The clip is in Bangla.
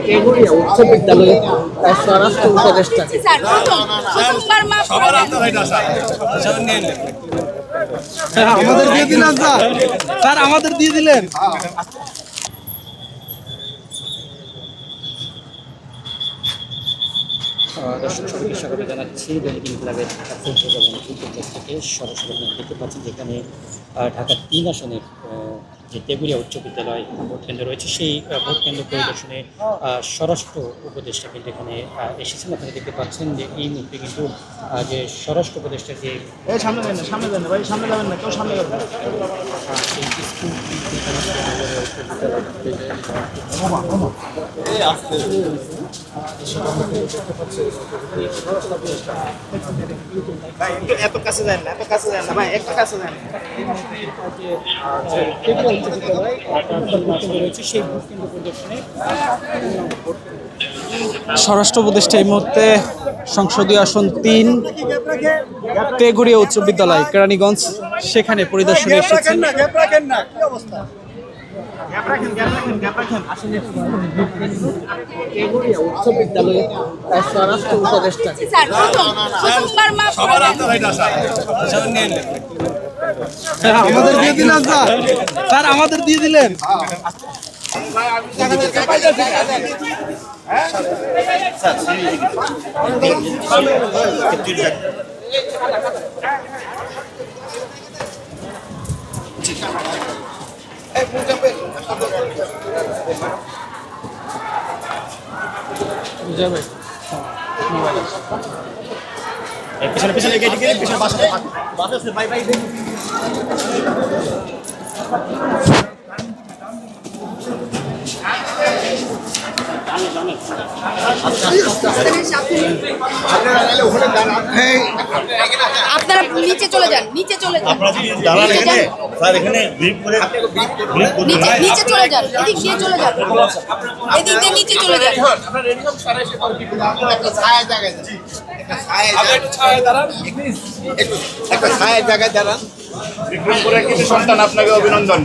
তেগুড়িয়া উচ্চ বিদ্যালয়ে স্বরাষ্ট্র উপদেষ্টা আমাদের দিয়ে দিলেন স্যার, স্যার আমাদের দিয়ে দিলেন। দর্শক সবাইকে স্বাগত জানাচ্ছি দৈনিক ইনকিলাবের ফেসবুক এবং ইউটিউব পেজ থেকে সরাসরি আপনারা দেখতে পাচ্ছেন যেখানে ঢাকার ৩ আসনের যে তেগুড়িয়া উচ্চ বিদ্যালয় ভোট কেন্দ্র রয়েছে সেই ভোট কেন্দ্র পরিদর্শনে স্বরাষ্ট্র উপদেষ্টা কিন্তু এখানে এসেছেন। আপনারা দেখতে পাচ্ছেন যে এই মুহূর্তে কিন্তু যে স্বরাষ্ট্র উপদেষ্টা যে সামনে যাবেন না, সামনে যাবেন না ভাই, সামনে যাবেন না, কেউ সামনে যাবেন না। সেই স্কুল এত কাছে যান না, এত কাছে যান না ভাই, একটু কাছে যান। স্বরাষ্ট্র উপদেষ্টা এই মুহূর্তে সংসদীয় আসন ৩ তেগুড়িয়া উচ্চ বিদ্যালয় কেরানীগঞ্জ সেখানে পরিদর্শনে এসেছেন। তেগুড়িয়া উচ্চ বিদ্যালয়ে স্বরাষ্ট্র উপদেষ্টা আমাদের দিয়ে দিলেন স্যার, স্যার আমাদের দিয়ে দিলেন। পিছনে পিছনে পিছনে বাসা আছে বাই বাই আপনারা নিচে চলে যান, নিচে চলে যান, দাঁড়ান এখানে স্যার, এখানে ব্রিফ করে নিচে চলে যান, এদিক দিয়ে চলে যান, এদিক দিয়ে নিচে চলে যান। একটা ছায়া জায়গায় দাঁড়ান। বিক্রম করে কিছু সন্তান, আপনাকে অভিনন্দন।